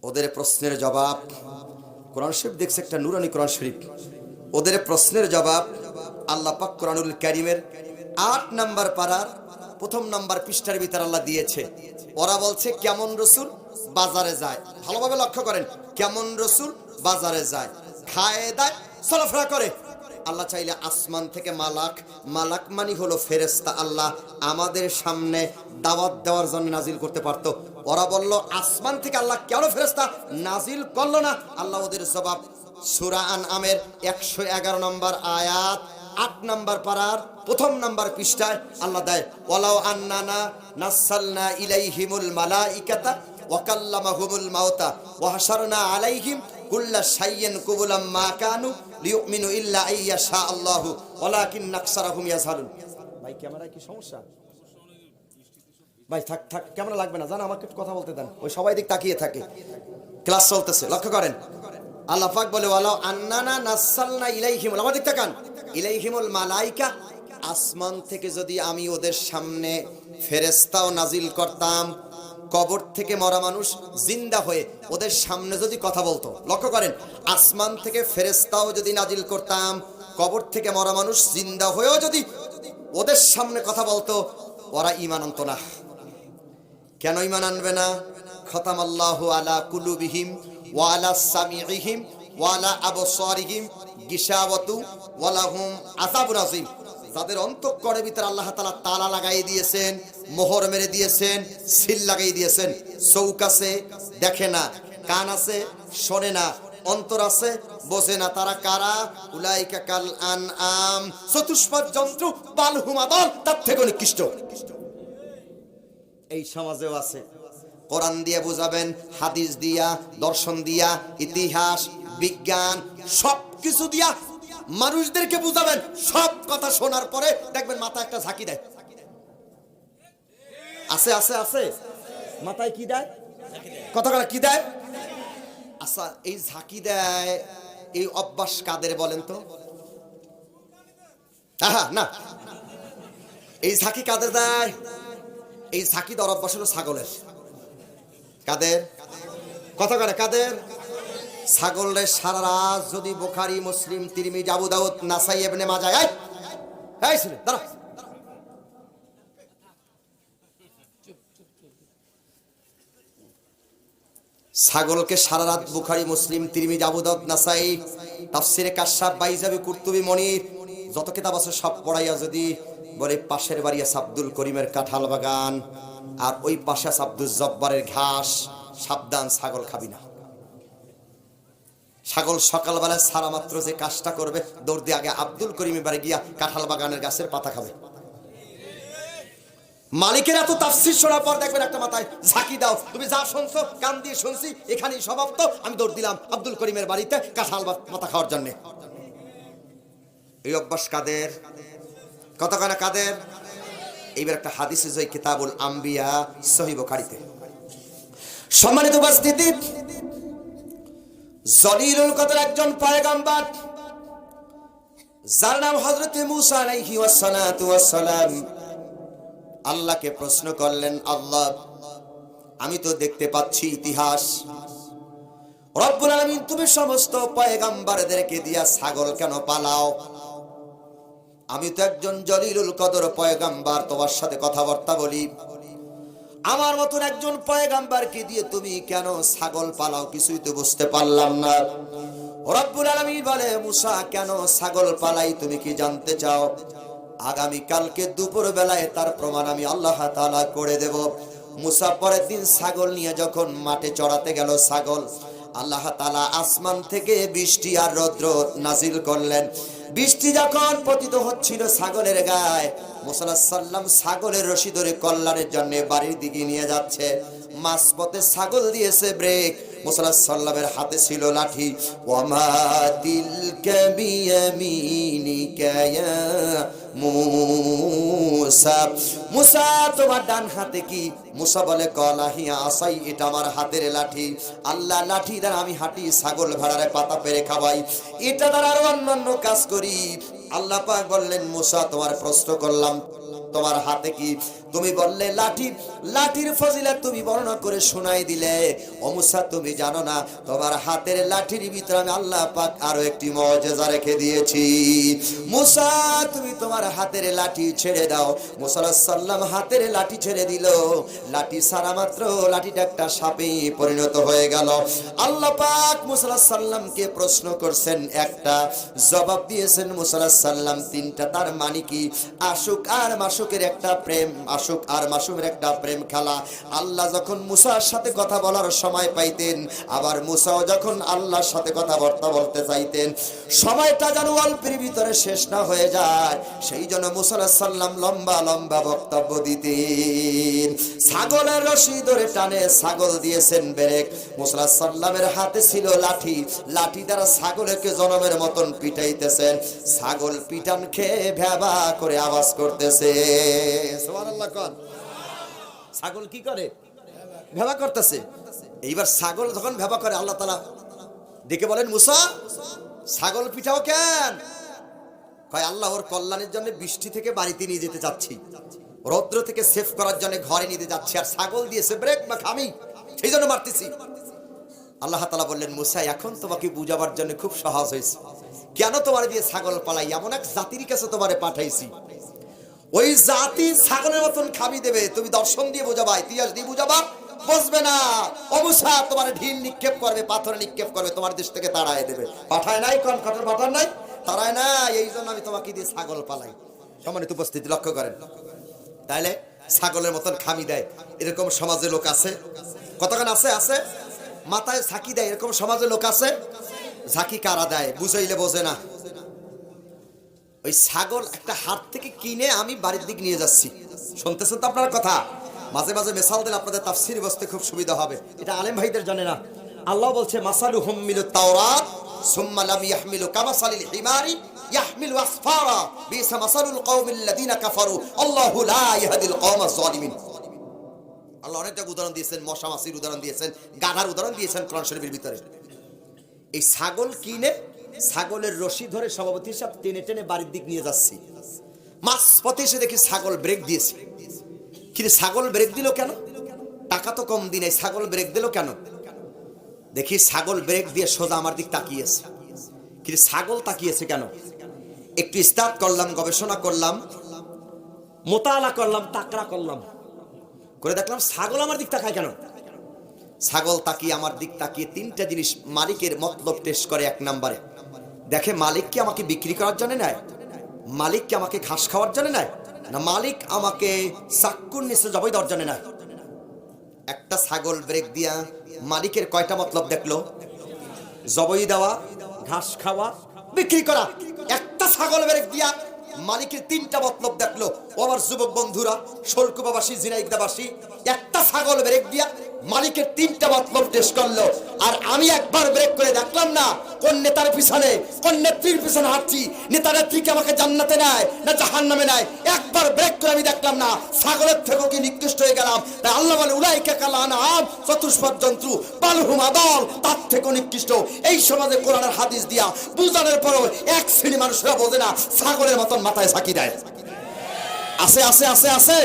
ওদের প্রশ্নের জবাব, কোরআন শরীফ দেখছে একটা নুরানি কোরআন শরীফ, ওদের প্রশ্নের জবাব আল্লাহ পাক কোরআনুল কারীমের 8 নম্বর পারার 1 নম্বর পৃষ্ঠার ভিতর আল্লাহ দিয়েছে। ওরা বলছে কেমন রসুল? বাজারে যায়। ভালোভাবে লক্ষ্য করেন, কেমন রসুল? বাজারে যায়, খায় দায়, চলাফেরা করে। আল্লাহ চাইলে আসমান থেকে মালাক, মালাক মানি হলো ফেরেশতা, আল্লাহ আমাদের সামনে দাওয়াত দেওয়ার জন্য নাজিল করতে পারতো। ওরা বলল আসমান থেকে আল্লাহ কেন ফেরেশতা নাজিল করলো না? আল্লাহ ওদের জবাব সূরা আনআমের 111 নম্বর আয়াত 8 নম্বর পারার 1 নম্বর পৃষ্ঠায় আল্লাহ দেয়, ওয়ালাউ আন্নানা নাসালনা ইলাইহিমুল মালাইকাতা ওয়া কাল্লামাহুমুল মাউতা ওয়া হাশারনা আলাইহিম কুল্লা শাইইন কুবুলাম মা কানু লিয়ুমিনু ইল্লা আইয়াশা আল্লাহু ওয়ালাকিন আকসারাহুম ইয়াজহালুন। ভাই ক্যামেরায় কি সমস্যা? ভাই থাক থাক, ক্যামেরা লাগবে না, জান আমাকে একটু কথা বলতে দেন। ওই সবাই দিক তাকিয়ে থাকে, ক্লাস চলতেছে, লক্ষ্য করেন। আল্লাহ পাক বলে ওয়ালাউ আন্নানা নাসালনা ইলাইহিমুল, আমার দিক তাকান, ইলাইহিমুল মালাইকা, আসমান থেকে যদি আমি ওদের সামনে ফেরেশতাও নাজিল করতাম, কবর থেকে মরা মানুষ জিন্দা হয়ে ওদের সামনে যদি কথা বলতো, লক্ষ্য করেন, আসমান থেকে ফেরেশতাও যদি নাজিল করতাম, কবর থেকে মরা মানুষ জিন্দা হয়েও যদি ওদের সামনে কথা বলতো, ওরা ঈমান আনতো না। কেন ঈমান আনবে না? খতামাল্লাহু আলা কুলুবিহিম ওয়া আলা সামিইহিম ওয়া আলা আবসারিহিম গিশাওয়াতু ওয়া লাহুম আযাবুন আযীম। যাদের অন্তঃকরণের ভিতরে আল্লাহ তাআলা তালা লাগাই দিয়েছেন, মোহর মেরে দিয়েছেন, সিল লাগাই দিয়েছেন। চোখ আছে, দেখে না, কান আছে, শোনে না, অন্তর আছে, বোঝে না। তারা কারা? উলাইকা কাল আনআম, চতুষ্পদ জন্তু, বাল হুম আদাল, তার থেকে নিকৃষ্ট। এই সমাজেও আছে। কোরআন দিয়ে বুঝাবেন, হাদিস দিয়া, দর্শন দিয়া, ইতিহাস, বিজ্ঞান, সব কিছু দিয়া মানুষদেরকে বুঝাবেন। সব কথা শোনার পরে দেখবেন মাথায় একটা ঝাঁকি দেয়। আছে আছে আছে, মাথায় কি দেয়? কথা কি দেয়? আচ্ছা, এই ঝাঁকি দেয়, এই অভ্যাস কাদের বলেন তো? না, এই ঝাঁকি কাদের দেয়? এই ঝাঁকি দেওয়ার অভ্যাস হলো ছাগলের। কাদের? কথা কাদের? ছাগলের সারা রাত যদি বুখারী, মুসলিম, তিরমিজি, আবু দাউদ, নাসাই, ইবনে মাজাহ, এই ছেলে দাঁড়া, ছাগলকে সারা রাত বুখারী, মুসলিম, তিরমিজি, আবু দাউদ, নাসাই, তাফসিরে কাশফ, বাইজাবি, কুরতুবি, মনির, যত কিতাব আছে সব পড়াইয়া যদি বলে পাশের বাড়ি আছে আব্দুল করিমের কাঁঠাল বাগান, আর ওই পাশে আছে আব্দুল জব্বারের ঘাস, সাবধান, ছাগল খাবি না। ছাগল সকালবেলায় সারা মাত্র যে কাজটা করবে, দৌড় দিয়ে আগে আব্দুল করিমের বাড়ি গিয়া কাঁঠাল বাগানের গাছের পাতা খাবে। মালিকের এত তাফসীর শোনার পর দেখবেন একটা মাথায় ঝাঁকি দাও, তুমি যা শুনছো কান দিয়ে শুনছি, এখানেই সমাপ্ত, আমি দৌড় দিলাম আব্দুল করিমের বাড়িতে কাঁঠাল পাতা খাওয়ার জন্য। এই অভ্যাস কাদের? কতখানা কাদের? এইবার একটা হাদিসে যে কিতাবুল আম্বিয়া সহিহ বুখারীতে সম্মানিত উপস্থিতি, জলিলুল কদর একজন পয়গম্বর যার নাম হযরত মূসা আলাইহি ওয়াসসালাতু ওয়াসসালাম আল্লাহকে প্রশ্ন করলেন, আল্লাহ আমি তো দেখতে পাচ্ছি ইতিহাস, রব্বুল আলামিন তুমি সমস্ত পয়গম্বরদেরকে দিয়া ছাগল কেন পালাও? আমি তো একজন জলিলুল কদর পয়গম্বর, তোমার সাথে কথাবার্তা বলি, আমার মতন একজন পয়গম্বরকে দিয়ে তুমি কেন ছাগল পালাও? কিছুই তো বুঝতে পারলাম না। রব্বুল আলামিন বলে, মূসা কেন ছাগল পালাই তুমি কি জানতে চাও? আগামী কালকে দুপুর বেলায় তার প্রমাণ আমি আল্লাহ তাআলা করে দেব। মূসা পরের দিন ছাগল নিয়ে যখন মাঠে চড়াতে গেল, ছাগল আল্লাহ তাআলা আসমান থেকে বৃষ্টি আর রৌদ্র নাজিল করলেন। বৃষ্টি যখন পতিত হচ্ছিল ছাগলের গায়ে, মূসা আলাইহিস সালাম ছাগলের রশি ধরে কল্যাণের জন্য বাড়ির দিকে নিয়ে যাচ্ছে। মাঝপথে ছাগল দিয়েছে ব্রেক। মূসা আলাইহিস সালামের হাতে ছিল লাঠি। ওয়ামা তিলকা বিয়ামিনিকা ইয়া মূসা, মূসা তোমার ডান হাতে কি? মূসা বলে, কলাহিয়া আসাই, এটা আমার হাতের লাঠি। আল্লাহ লাঠি দ্বারা আমি হাঁটি ছাগল ভেড়ারে পাতা পেরে খাওয়াই, এটা দ্বারা আরো অন্যান্য কাজ করি। আল্লাহ পাক বললেন, মূসা তোমার প্রশ্ন করলাম তোমার হাতে কি? তুমি বললে লাঠি। লাঠির ফজিলত তুমি বর্ণনা করে শোনাই দিলে। ও মূসা তুমি জানো না, তোমার হাতের লাঠির ভিতরে আমি আল্লাহ পাক আরো একটি মুআজিজা রেখে দিয়েছি। মূসা তুমি তোমার হাতের লাঠি ছেড়ে দাও। মূসা আলাইহিস সালাম হাতের লাঠি ছেড়ে দিল। লাঠি ছাড়া মাত্র লাঠিটা একটা সাপে পরিণত হয়ে গেল। আল্লাহ পাক মূসা আলাইহিস সালামকে প্রশ্ন করছেন, একটা জবাব দিয়েছেন মূসা আলাইহিস সালাম তিনটা। তার মানে কি? আশুক আর মাশুকের একটা প্রেম, আশুক আর মাসুমের একটা প্রেম খেলা। আল্লাহ যখন মূসার সাথে কথা বলার সময় পাইতেন, আবার মূসাও যখন আল্লাহর সাথে কথাবার্তা বলতে চাইতেন, সময়টা যেন অল্পের ভিতরে শেষ না হয়ে যায়, সেই জন্য মূসা আলাইহিস সালাম লম্বা লম্বা বক্তব্য দিতেন। ছাগলের রশি ধরে টানে ছাগল দিয়েছেন ব্রেক। মূসা আলাইহিস সালামের হাতে ছিল লাঠি। লাঠি দ্বারা ছাগলকে জনমের মতন পিটাইতেছেন। ছাগল পিটান খেয়ে ভ্যাবা করে আওয়াজ করতেছে। সুবহানাল্লাহ কোন। ছাগল কি করে? ভ্যাবা করতেছে। এইবার ছাগল যখন ভ্যাবা করে, আল্লাহ তাআলা দেখে বলেন, মূসা ছাগল পিটাও কেন? কয়, আল্লাহ ওর কল্যাণের জন্য বৃষ্টি থেকে বাড়িতে নিয়ে যেতে চাচ্ছি, রৌদ্র থেকে সেভ করার জন্য ঘরে নিতে যাচ্ছি, আর ছাগল দিয়েছে ব্রেক বা খামি, সেই জন্য মারতেছি। আল্লাহ তাআলা বললেন, মূসা এখন তোমাকে বুঝাবার জন্য খুব সহজ হয়েছে। কেন তোমার দিয়ে ছাগল পালাই? এমন এক জাতির কাছে তোমারে পাঠাইছি, ওই জাতি ছাগলের মতন খাবি দেবে। তুমি দর্শন দিয়ে বোঝাবা, ইতিহাস দিয়ে বোঝাবা, বুঝবে না। ও মূসা তোমার ঢিল নিক্ষেপ করবে, পাথর নিক্ষেপ করবে, তোমার দেশ থেকে তাড়ায় দেবে। পাঠায় নাই? কোন কথার পাঠায় নাই? তাড়ায় না। এই জন্য আমি তোমাকে দিয়ে ছাগল পালাই। সম্মানিত উপস্থিতি লক্ষ্য করেন, তাহলে ছাগলের মতন খামি দেয় এরকম সমাজে লোক আছে? কতক্ষণ আছে? আছে। মাথায় ঝাঁকি দেয় এরকম সমাজে লোক আছে? ঝাঁকি কারা দেয়? বুঝাইলে বোঝে না। ওই ছাগল একটা হাট থেকে কিনে আমি বাড়ির দিকে নিয়ে যাচ্ছি। শুনতেছেন তো আপনার কথা? মাঝে মাঝে মেসাল দিলে আপনাদের তাফসীর বুঝতে খুব সুবিধা হবে। এটা আলেম ভাইদের জানে না। আল্লাহ বলছে, মাসালুহুম মিনাত তাওরাত সুম্মা লাম ইয়াহমিলু কামাসালিল হিমারি ইয়াহমিলু আসফারা বিসা মাসালুল কওমিল্লাযিনা কাফারু আল্লাহু লা ইয়াহদিল কওমাজ জালিমিন। আল্লাহ অনেকটা উদাহরণ দিয়েছেন, মশা মাছির উদাহরণ দিয়েছেন, গাধার উদাহরণ দিয়েছেন কোরআন শরীফের ভিতরে। এই ছাগল কিনে ছাগলের রশি ধরে সভাপতি সাহেব টেনে টেনে বাড়ির দিক নিয়ে যাচ্ছি। মাছ পথে এসে দেখি ছাগল ব্রেক দিয়েছে। কিন্তু ছাগল ব্রেক দিল কেন? টাকা তো কম দিনে, ছাগল ব্রেক দিল কেন? দেখি ছাগল ব্রেক দিয়ে সোজা আমার দিক তাকিয়েছে। কিন্তু ছাগল তাকিয়েছে কেন? একটু ইস্তাদ করলাম, গবেষণা করলাম, মোতালা করলাম, তাকরা করলাম, করে দেখলাম ছাগল আমার দিক তাকায় কেন? ছাগল তাকিয়ে আমার দিক তাকিয়ে তিনটা জিনিস মালিকের মতলব টেস্ট করে। এক নম্বরে দেখে মালিক কি আমাকে বিক্রি করার জন্য নেয়, মালিক কি আমাকে ঘাস খাওয়ার জন্য নেয়, না মালিক আমাকে চাক্কুর নিচে জবাই দেওয়ার জন্য নেয়। একটা ছাগল ব্রেক দিয়া মালিকের কয়টা মতলব দেখলো? জবাই দেওয়া, ঘাস খাওয়া, বিক্রি করা। একটা ছাগল ব্রেক দিয়া মালিকের তিনটা মতলব দেখলো। ও আমার যুবক বন্ধুরা, শোলকুপাবাসী, ঝিনাইদহবাসী, একটা ছাগল ব্রেক দিয়া মালিকের 3টা মতলব টেস্ট করলো, আর আমি একবার ব্রেক করে দেখলাম না কোন নেতার পিছনে, কোন নেত্রীর পিছনে হাঁটছি, নেতা নেত্রীকে আমাকে জান্নাতে নেয় না জাহান্নামে নেয়। একবার ব্রেক করে আমি দেখলাম না ছাগলের থেকেও কি নিকৃষ্ট হয়ে গেলাম। তাই আল্লাহ বলে উলাইকা কাল আনআম চতুষ্পদ জন্তু বাল হুম আদাল, তার থেকেও নিকৃষ্ট। এই সমাজে কোরআনের হাদিস দিয়া বুঝানোর পরও এক শ্রেণী মানুষরা বোঝে না, ছাগলের মতন মাথায় সাকি দেয়। আছে আছে আছে আছে,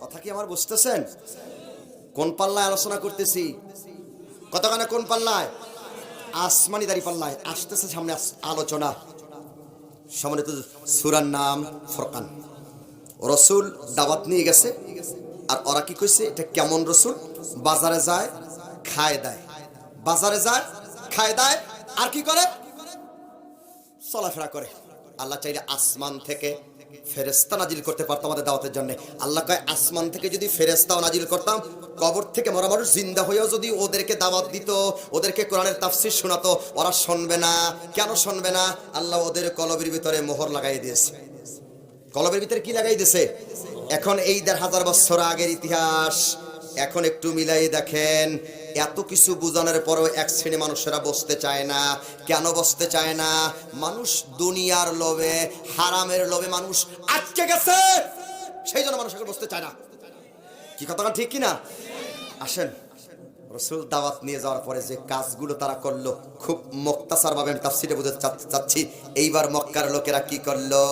কথা কি আমার বুঝতেছেন? কোন পাল্লায় আলোচনা করতেছি? কতখানে কোন পাল্লায়? আসমানি দাড়ি পাল্লায়। আসতেছে সামনে আলোচনা। সম্মানিত, সূরার নাম ফুরকান। রসুল দাওয়াত নিয়ে গেছে, আর ওরা কি কইছে? এটা কেমন রসুল? বাজারে যায় খায় দেয়, বাজারে যায় খায় দেয়, আর কি করে? চলাফেরা করে। আল্লাহ চাইলে আসমান থেকে ফেরেশতা নাজিল করতে পারতো আমাদের দাওয়াতের জন্য। আল্লাহ কয় আসমান থেকে যদি ফেরেশতাও নাজিল করতাম, কবর থেকে মরা মানুষ জিন্দা হয়েও যদি ওদেরকে দাওয়াত দিত, ওদেরকে কোরআনের তাফসীর শোনাতো, ওরা শুনবে না। কেন শুনবে না? আল্লাহ ওদের কলবের ভিতরে মোহর লাগাই দিয়েছে। কলবের ভিতরে কি লাগাই দিয়েছে? এখন এই ১৫০০ বছর আগের ইতিহাস এখন একটু মিলাই দেখেন। এত কিছু বোঝানোর পরেও এক শ্রেণী মানুষেরা বসতে চায় না। কেন বসতে চায় না? মানুষ দুনিয়ার লোভে, হারামের লোভে মানুষ আটকে গেছে, সেই জন্য মানুষ এখন বসতে চায় না। কি কথাটা ঠিক কিনা? আসেন, রসুল দাওয়াত নিয়ে যাওয়ার পরে যে কাজগুলো তারা করলো, খুব মুখতাসার ভাবে আমি তাফসীরে বোঝাতে চাচ্ছি। এইবার মক্কার লোকেরা কি করলো?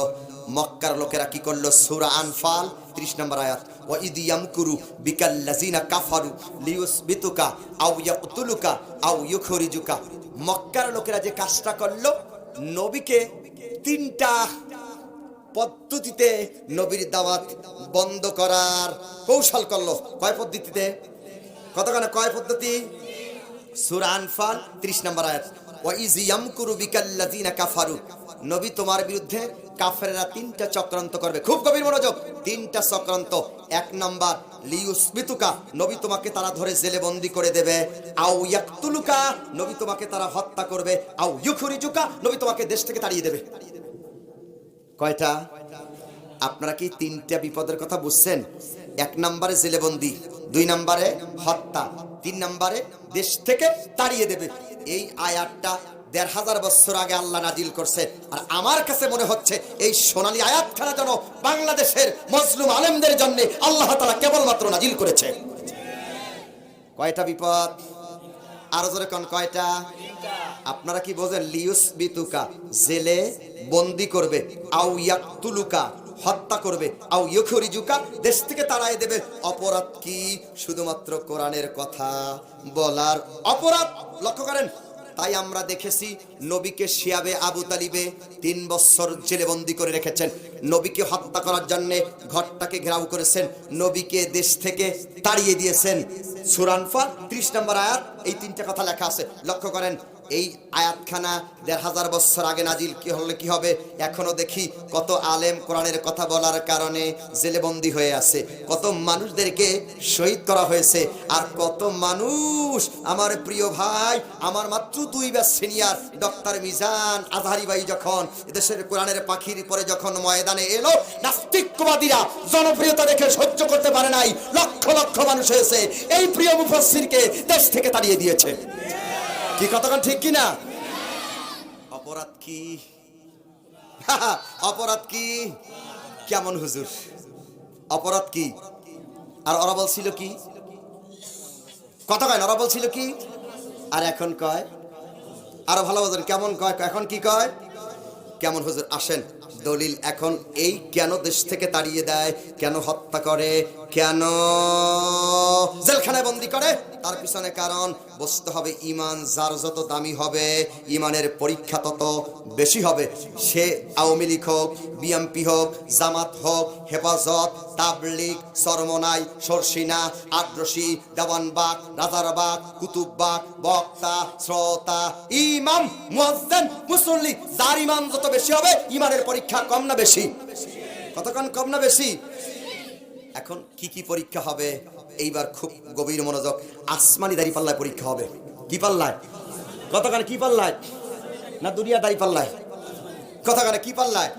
মক্কার লোকেরা কি করলো? সূরা আনফাল 30 নম্বর আয়াত, ওয়া ইদ ইয়ামকুরু বিকাল্লাযিনা কাফারু লিয়ুসবিতুকা আও ইয়াকতুলুকা আও ইউখরিজুকা। মক্কার লোকেরা যে কাজটা করলো, নবীকে 3টা পদ্ধতিতে নবীর দাওয়াত বন্ধ করার কৌশল করলো। কয় পদ্ধতিতে? কতখানে কয় পদ্ধতি? সূরা আনফাল 30 নম্বর আয়াত, ওয়া ইজ ইয়ামকুরু বিকাল্লাযিনা কাফারু। নবী তোমার বিরুদ্ধে কাফেররা 3টা চক্রান্ত করবে। খুব গভীর মনোযোগ। 3টা চক্রান্ত। 1 নাম্বার লিয়ুসবিতুকা, নবী তোমাকে তারা ধরে জেলে বন্দী করে দেবে। আও ইয়াকতুলুকা, নবী তোমাকে তারা হত্যা করবে। আও ইউখরিজুকা, নবী তোমাকে দেশ থেকে তাড়িয়ে দেবে। কয়টা? আপনারা কি 3টা বিপদের কথা বুঝছেন? 1 নম্বরে জেলেবন্দি, 2 নম্বরে হত্যা, 3 নম্বরে দেশ থেকে তাড়িয়ে দেবে। এই আয়াতটা ১৫০০ বছর আগে আল্লাহ নাজিল করছে। আর আমার কাছে মনে হচ্ছে এই সোনালী আয়াতখানা যেন বাংলাদেশের মজলুম আলেমদের জন্য আল্লাহ তাআলা কেবলমাত্র নাজিল করেছে। কয়টা বিপদ? আরো জোরে কোন কয়টা? আপনারা কি বোঝেন? লিয়ুসবিতুকা, জেলে বন্দি করবে। আও ইয়াকতুলুকা, হত্যা করবে। আও ইউখরিজুকা, দেশ থেকে তাড়ায় দেবে। অপরাধ কি? শুধুমাত্র কোরআনের কথা বলার অপরাধ। লক্ষ্য করেন, তাই আমরা দেখেছি নবীকে শিয়াবে আবু তালিবে 3 বছর জেলে বন্দি করে রেখেছেন। নবীকে হত্যা করার জন্য ঘরটাকে ঘেরাও করেছেন, নবীকে দেশ থেকে তাড়িয়ে দিয়েছেন। সূরা আনফাল 30 নম্বর আয়াত, এই 3টা কথা লেখা আছে। লক্ষ্য করেন, এই আয়াতখানা ১৫০০ বছর আগে নাজিল কি হলে কি হবে? এখনো দেখি কত আলেম কোরআনের কথা বলার কারণে জেলে বন্দী হয়ে আছে, কত মানুষদেরকে শহীদ করা হয়েছে, আর কত মানুষ, আমার প্রিয় ভাই, আমার মাত্র 2 batch senior doctor Mizan Azhari ভাই যখন দেশের কোরআনের পাখির পরে যখন ময়দানে এলো, নাস্তিকবাদীরা জনপ্রিয়তা দেখে সহ্য করতে পারে নাই, লক্ষ লক্ষ মানুষ হয়েছে এই প্রিয় মুফাসসিরকে দেশ থেকে তাড়িয়ে দিয়েছে। কি কতক্ষণ ঠিক কিনা? অপরাধ কি? অপরাধ কি? কেমন হুজুর? অপরাধ কি? আর ওরা বলছিল কি? কথা কয় না, ওরা বলছিল কি? আর এখন কয় আরো ভালো হুজুর। কেমন কয়? এখন কি কয়? কেমন হুজুর? আসেন দলিল। এখন এই কেন দেশ থেকে তাড়িয়ে দেয়, কেন হত্যা করে, কেন জেলখানায় বন্দী করে, তার পিছনে কারণ বুঝতে হবে। ঈমান যার যত দামি হবে, ঈমানের পরীক্ষা তত বেশি হবে। সে আওয়ামী লীগ হোক, বিএমপি হোক, জামাত হোক, হেফাজত, তাবলীগ, চরমনাই, সরসিনা, আদ্রসি, দেওয়ানবাগ, রাজারবাগ, কুতুববাগ, বক্তা, শ্রোতা, ইমাম, মুয়াজ্জিন, মুসল্লি, যার ঈমান যত বেশি হবে, ঈমানের পরীক্ষা কম না বেশি? কতক্ষণ কম না বেশি? এখন কি কি পরীক্ষা হবে? এইবার খুব গভীর মনোযোগ। আসমানি দাড়ি পাল্লায় পরীক্ষা হবে। কি পাল্লায়? কতক্ষণ কি পাল্লায়? না দুনিয়া দাড়ি পাল্লায়? কতক্ষণ কি পাল্লায়?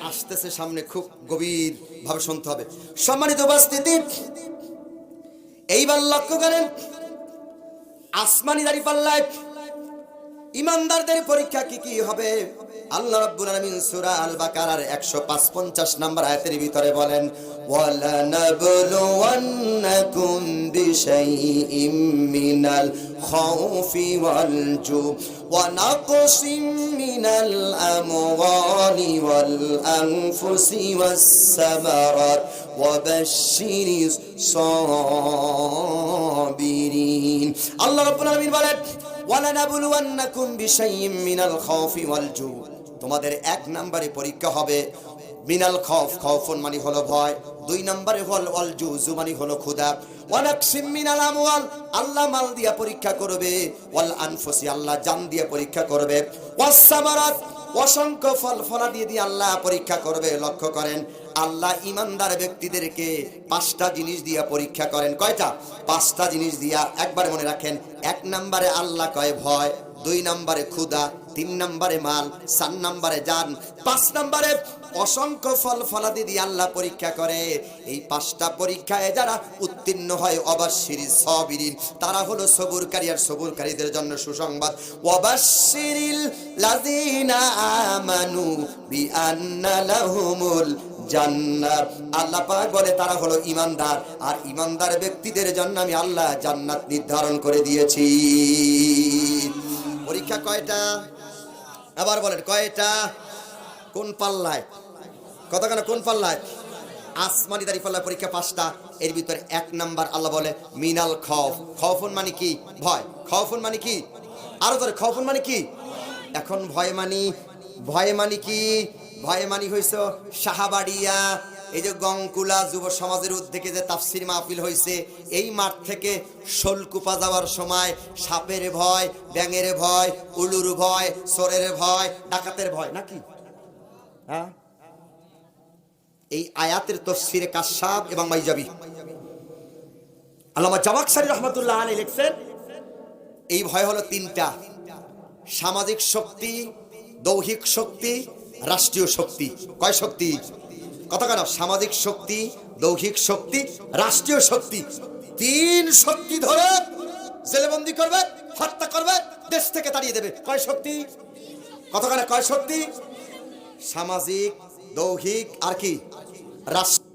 আসতেছে সামনে, খুব গভীর ভাবে শুনতে হবে। সম্মানিত উপস্থিতি, এইবার লক্ষ্য করেন, আসমানি দাঁড়িপাল্লায় ইমানদারদের পরীক্ষা কি কি হবে? আল্লাহ রাব্বুল আলামিন সূরা আল বাকারার 155 নম্বর আয়াতের ভিতরে বলেন, ওয়ালা নাবলুওয়ান্নাকুম বিশাইইম মিনাল খাউফি ওয়াল জু ওয়া নাকসিম মিনাল আমওয়ালি ওয়াল আনফুসি ওয়াস সামারাত ওয়া বাশশিরিস সাবিরিন। আল্লাহ রাব্বুল আলামিন বলেন, ওয়ালা নাবলুওয়ান্নাকুম বিশাইইম মিনাল খাউফি ওয়াল জু, তোমাদের এক নম্বরে পরীক্ষা হবে মিনাল খৌফ, খৌফুন মানে হলো ভয়, দুই নম্বরে হল ওয়াল জু, জু মানে হলো ক্ষুধা, ওয়া নাকসিম মিনাল আমওয়াল, আল্লাহ মাল দিয়া পরীক্ষা করবে, ওয়াল আনফুসি, আল্লাহ জান দিয়ে পরীক্ষা করবে, ওয়াস সামারাত, অসংখ্য ফল ফলাদি দিয়ে আল্লাহ পরীক্ষা করবে। লক্ষ্য করেন, আল্লাহ ইমানদার ব্যক্তিদেরকে 5টা জিনিস দিয়া পরীক্ষা করেন। কয়টা? 5টা জিনিস দিয়া। একবার মনে রাখেন, 1 নম্বরে আল্লাহ কয় ভয়, 2 নম্বরে ক্ষুধা, 3 নম্বরে মাল, 4 নম্বরে জান, 5 নম্বরে অসংখ্য ফল ফলাদি দিয়ে আল্লাহ পরীক্ষা করে। এই 5টা পরীক্ষায় যারা উত্তীর্ণ হয়, অবাশশিরিস সাবিরিন, তারা হলো সবুরকারী। আর সবুরকারীদের জন্য সুসংবাদ, ওয়াবাশশিরিল লাযিনা আমানু বিআন্না লাহুমুল জান্নাত। আল্লাহ পাক বলে তারা হলো ইমানদার, আর ইমানদার ব্যক্তিদের জন্য আমি আল্লাহ জান্নাত নির্ধারণ করে দিয়েছি। পরীক্ষা কয়টা? আবার বলেন কয়টা? কোন পাল্লায়? কতখানা কোন পাল্লায়? আসমানি দাঁড়িপাল্লায় পরীক্ষা 5টা। এর ভিতরে 1 নাম্বার আল্লাহ বলে মিনাল খৌফ। খৌফুন মানে কি? ভয়। খৌফুন মানে কি? আরো ধরে, খৌফুন মানে কি? এখন ভয় মানি, ভয় মানি কি? ভয় মানি হইছে শাহাবাড়িয়া, এই যে গংকুলা যুব সমাজের উদ্যোগে যে তাফসির মাহফিল হয়েছে, এই মাঠ থেকে শোলকুপা যাওয়ার সময় সাপের ভয়, ব্যাঙের ভয়, উলুর ভয়, চোরের ভয়, ডাকাতের ভয়, নাকি? হ্যাঁ, এই আয়াতের তাফসিরে কাশাফ এবং মাইজাবি আল্লামা জামাখশারী রাহমাতুল্লাহ আলাইহি লিখছেন, এই ভয় হলো 3টা: সামাজিক শক্তি, দৈহিক শক্তি, রাষ্ট্রীয় শক্তি। কয় শক্তি? কথা কেন? সামাজিক শক্তি, দৈহিক শক্তি, রাষ্ট্রীয় শক্তি। 3 শক্তি ধরে জেলবন্দি করবে, হত্যা করবে, দেশ থেকে তাড়িয়ে দেবে। কয় শক্তি? কথা কেন? কয় শক্তি? সামাজিক, দৈহিক আর কি? রাষ্ট্র।